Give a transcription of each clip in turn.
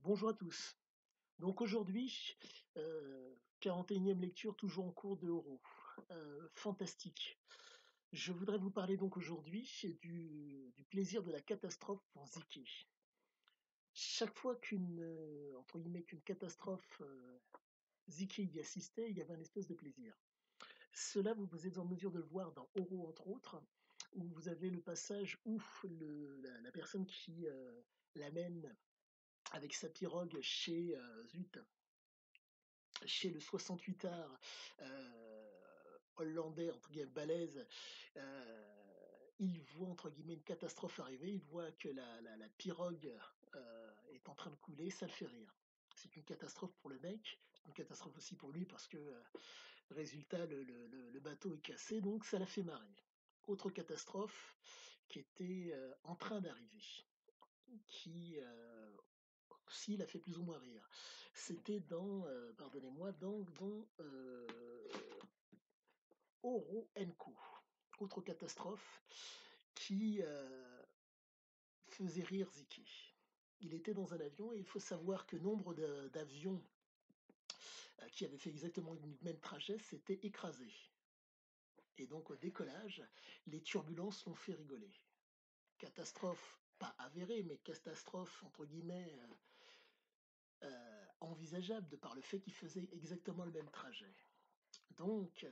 Bonjour à tous. Donc aujourd'hui, 41e lecture toujours en cours de Oro. Fantastique. Je voudrais vous parler donc aujourd'hui du plaisir de la catastrophe pour Ziki. Chaque fois entre guillemets, qu'une catastrophe, Ziki y assistait, il y avait un espèce de plaisir. Cela, vous êtes en mesure de le voir dans Oro entre autres, où vous avez le passage où la personne qui l'amène avec sa pirogue chez le 68 art hollandais, entre guillemets, balèze, euh, il voit, entre guillemets, une catastrophe arriver, il voit que la pirogue est en train de couler, ça le fait rire. C'est une catastrophe pour le mec, c'est une catastrophe aussi pour lui parce que, résultat, le bateau est cassé, donc ça l'a fait marrer. Autre catastrophe qui était en train d'arriver, qui aussi l'a fait plus ou moins rire. C'était pardonnez-moi, dans Oro Co. Autre catastrophe qui faisait rire Ziki. Il était dans un avion et il faut savoir que nombre d'avions qui avaient fait exactement le même trajet s'étaient écrasés. Et donc au décollage, les turbulences l'ont fait rigoler. Catastrophe pas avérée, mais catastrophe entre guillemets envisageable de par le fait qu'il faisait exactement le même trajet. Donc,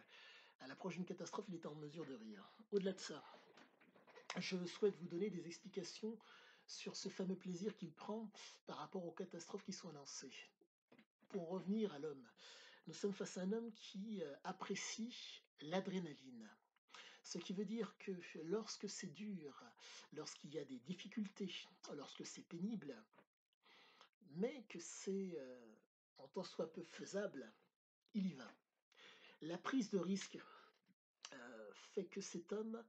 à l'approche d'une catastrophe, il était en mesure de rire. Au-delà de ça, je souhaite vous donner des explications sur ce fameux plaisir qu'il prend par rapport aux catastrophes qui sont annoncées. Pour revenir à l'homme, nous sommes face à un homme qui apprécie l'adrénaline. Ce qui veut dire que lorsque c'est dur, lorsqu'il y a des difficultés, lorsque c'est pénible, mais que c'est en tant soit peu faisable, il y va. La prise de risque fait que cet homme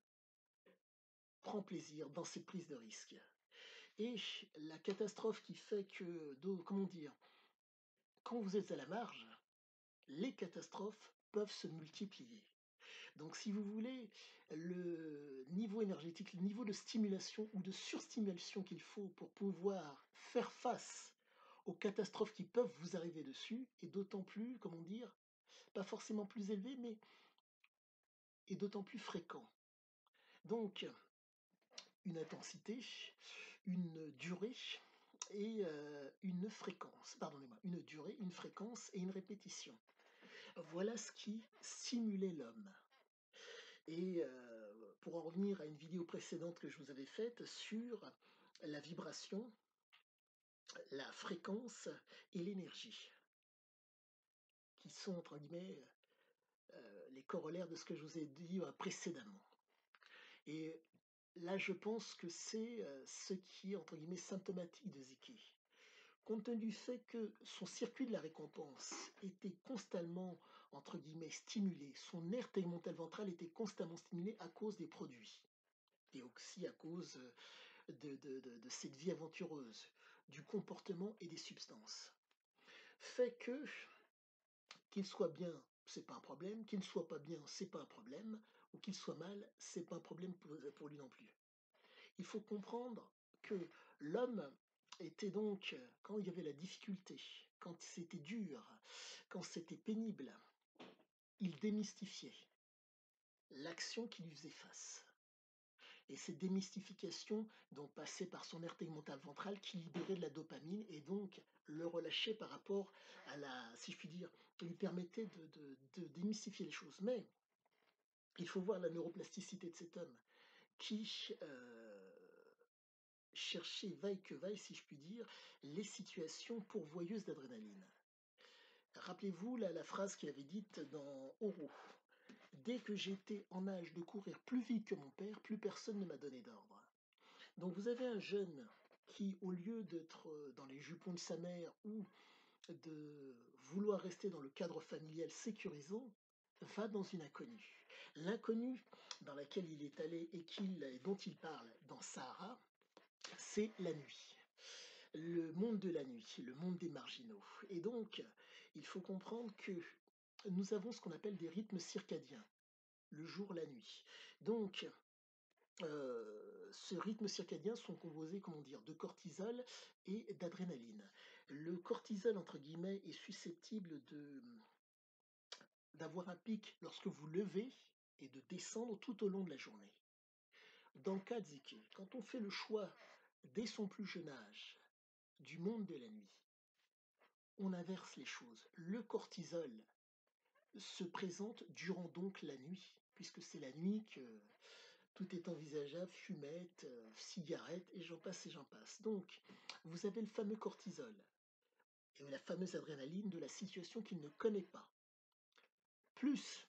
prend plaisir dans ses prises de risque. Et la catastrophe qui fait que, comment dire, quand vous êtes à la marge, les catastrophes peuvent se multiplier. Donc, si vous voulez, le niveau énergétique, le niveau de stimulation ou de surstimulation qu'il faut pour pouvoir faire face aux catastrophes qui peuvent vous arriver dessus est d'autant plus, comment dire, pas forcément plus élevé, mais est d'autant plus fréquent. Donc, une intensité, une durée et une fréquence, pardonnez-moi, une durée, une fréquence et une répétition. Voilà ce qui stimulait l'homme. Et pour en revenir à une vidéo précédente que je vous avais faite sur la vibration, la fréquence et l'énergie, qui sont entre guillemets les corollaires de ce que je vous ai dit précédemment. Et là, je pense que c'est ce qui est entre guillemets symptomatique de Ziki. Compte tenu du fait que son circuit de la récompense était constamment, entre guillemets, stimulé, son aire tegmentale ventrale était constamment stimulée à cause des produits et aussi à cause de cette vie aventureuse, du comportement et des substances. Fait que, qu'il soit bien, c'est pas un problème, qu'il ne soit pas bien, c'est pas un problème, ou qu'il soit mal, c'est pas un problème pour lui non plus. Il faut comprendre que l'homme était donc, quand il y avait la difficulté, quand c'était dur, quand c'était pénible, il démystifiait l'action qui lui faisait face. Et cette démystification donc passait par son aire tegmentale ventrale qui libérait de la dopamine et donc le relâchait par rapport à la, si je puis dire, lui permettait de démystifier les choses. Mais il faut voir la neuroplasticité de cet homme qui cherchait vaille que vaille, si je puis dire, les situations pourvoyeuses d'adrénaline. Rappelez-vous la phrase qu'il avait dite dans Oro. Dès que j'étais en âge de courir plus vite que mon père, plus personne ne m'a donné d'ordre. Donc vous avez un jeune qui, au lieu d'être dans les jupons de sa mère ou de vouloir rester dans le cadre familial sécurisant, va dans une inconnue. L'inconnue dans laquelle il est allé et dont il parle dans Sahara, c'est la nuit. Le monde de la nuit, le monde des marginaux. Et donc, il faut comprendre que nous avons ce qu'on appelle des rythmes circadiens, le jour, la nuit. Donc, ce rythme circadien sont composés, comment dire, de cortisol et d'adrénaline. cortisol, entre guillemets, est susceptible d'avoir un pic lorsque vous levez et de descendre tout au long de la journée. Dans le cas de Ziki, quand on fait le choix, dès son plus jeune âge, du monde de la nuit, on inverse les choses. Le cortisol se présente durant donc la nuit, puisque c'est la nuit que tout est envisageable, fumette, cigarette, et j'en passe. Donc, vous avez le fameux cortisol et la fameuse adrénaline de la situation qu'il ne connaît pas, plus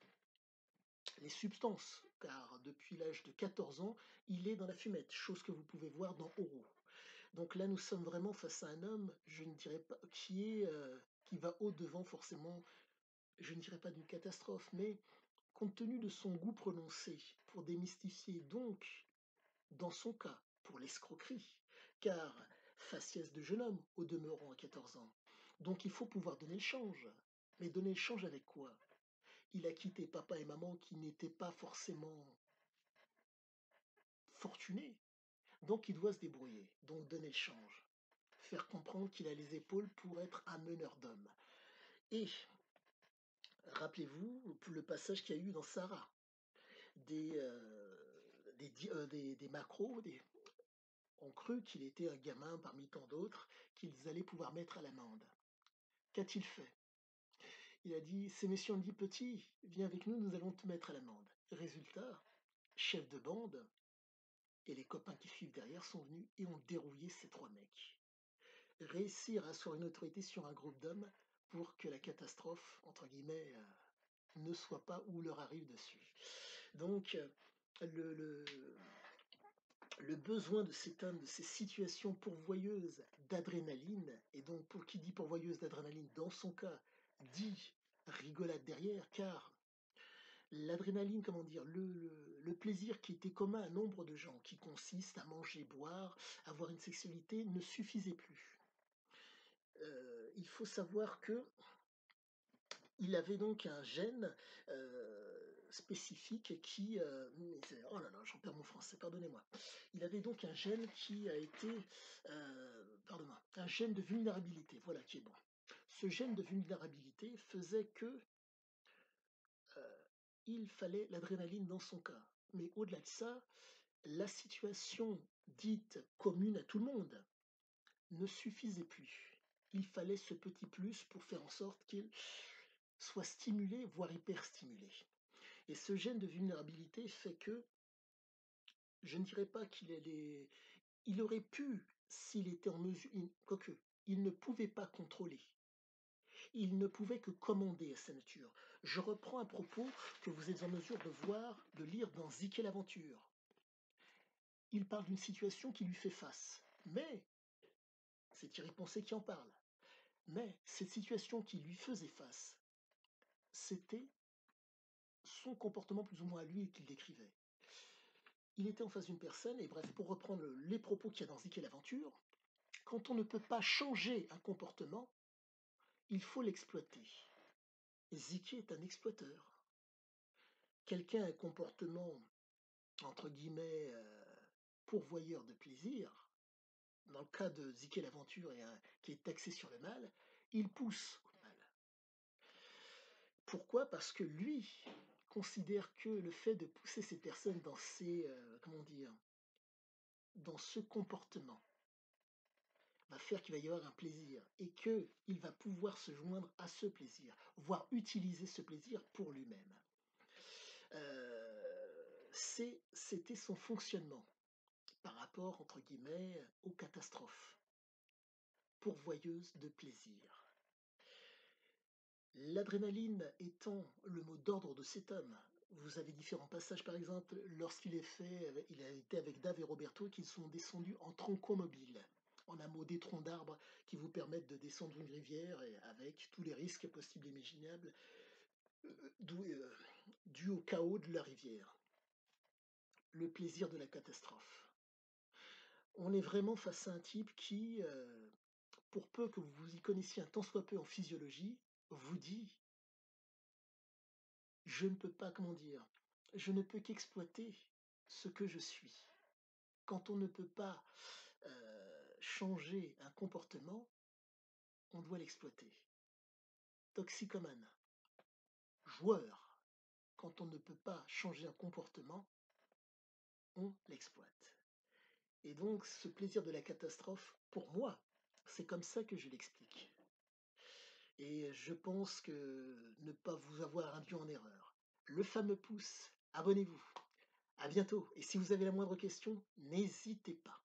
les substances, car depuis l'âge de 14 ans, il est dans la fumette, chose que vous pouvez voir dans Oro. Donc là, nous sommes vraiment face à un homme, je ne dirais pas, qui va au-devant forcément, je ne dirais pas d'une catastrophe, mais compte tenu de son goût prononcé pour démystifier donc, dans son cas, pour l'escroquerie, car faciès de jeune homme, au demeurant à 14 ans. Donc il faut pouvoir donner le change. Mais donner le change avec quoi? Il a quitté papa et maman qui n'étaient pas forcément fortunés, donc il doit se débrouiller, donc donner le change. Faire comprendre qu'il a les épaules pour être un meneur d'hommes. Et rappelez-vous le passage qu'il y a eu dans Sarah, des macros, ont cru qu'il était un gamin parmi tant d'autres qu'ils allaient pouvoir mettre à l'amende. Qu'a-t-il fait? Il a dit, ces messieurs ont dit, petit, viens avec nous, nous allons te mettre à l'amende. Résultat, chef de bande et les copains qui suivent derrière sont venus et ont dérouillé ces trois mecs. Réussir à asseoir une autorité sur un groupe d'hommes pour que la catastrophe, entre guillemets, ne soit pas ou leur arrive dessus. Donc, le, le, le besoin de s'éteindre de ces situations pourvoyeuses d'adrénaline, et donc pour qui dit pourvoyeuse d'adrénaline, dans son cas, dit rigolade derrière, car l'adrénaline, comment dire, le plaisir qui était commun à nombre de gens, qui consiste à manger, boire, avoir une sexualité, ne suffisait plus. Il faut savoir que il avait donc un gène spécifique qui... oh là là, j'en perds mon français, pardonnez-moi. Il avait donc un gène qui a été... pardonnez-moi, un gène de vulnérabilité, voilà qui est bon. Ce gène de vulnérabilité faisait que il fallait l'adrénaline dans son cas. Mais au-delà de ça, la situation dite commune à tout le monde ne suffisait plus. Il fallait ce petit plus pour faire en sorte qu'il soit stimulé, voire hyperstimulé. Et ce gène de vulnérabilité fait que, je ne dirais pas il aurait pu, s'il était en mesure, quoique, il ne pouvait pas contrôler. Il ne pouvait que commander à sa nature. Je reprends un propos que vous êtes en mesure de voir, de lire dans Zik et l'aventure. Il parle d'une situation qui lui fait face. Mais, c'est Thierry Poncet qui en parle, mais cette situation qui lui faisait face, c'était son comportement plus ou moins à lui qu'il décrivait. Il était en face d'une personne, et bref, pour reprendre les propos qu'il y a dans Zik et l'aventure, quand on ne peut pas changer un comportement, il faut l'exploiter. Ziki est un exploiteur. Quelqu'un a un comportement, entre guillemets, pourvoyeur de plaisir, dans le cas de Ziki et l'aventure, qui est taxé sur le mal, il pousse au mal. Pourquoi? Parce que lui considère que le fait de pousser ces personnes dans comment dire, dans ce comportement, va faire qu'il va y avoir un plaisir et qu'il va pouvoir se joindre à ce plaisir, voire utiliser ce plaisir pour lui-même. C'était son fonctionnement par rapport, entre guillemets, aux catastrophes, pourvoyeuses de plaisir. L'adrénaline étant le mot d'ordre de cet homme, vous avez différents passages, par exemple, lorsqu'il il a été avec Dave et Roberto, qui sont descendus en troncomobile, en un mot des troncs d'arbres qui vous permettent de descendre une rivière et avec tous les risques possibles et imaginables dus au chaos de la rivière. Le plaisir de la catastrophe. On est vraiment face à un type qui, pour peu que vous vous y connaissiez un tant soit peu en physiologie, vous dit je ne peux pas, comment dire, je ne peux qu'exploiter ce que je suis. Quand on ne peut pas changer un comportement, on doit l'exploiter. Toxicomane, joueur, quand on ne peut pas changer un comportement, on l'exploite. Et donc ce plaisir de la catastrophe, pour moi, c'est comme ça que je l'explique. Et je pense que ne pas vous avoir induit en erreur. Le fameux pouce, abonnez-vous. À bientôt et si vous avez la moindre question, n'hésitez pas.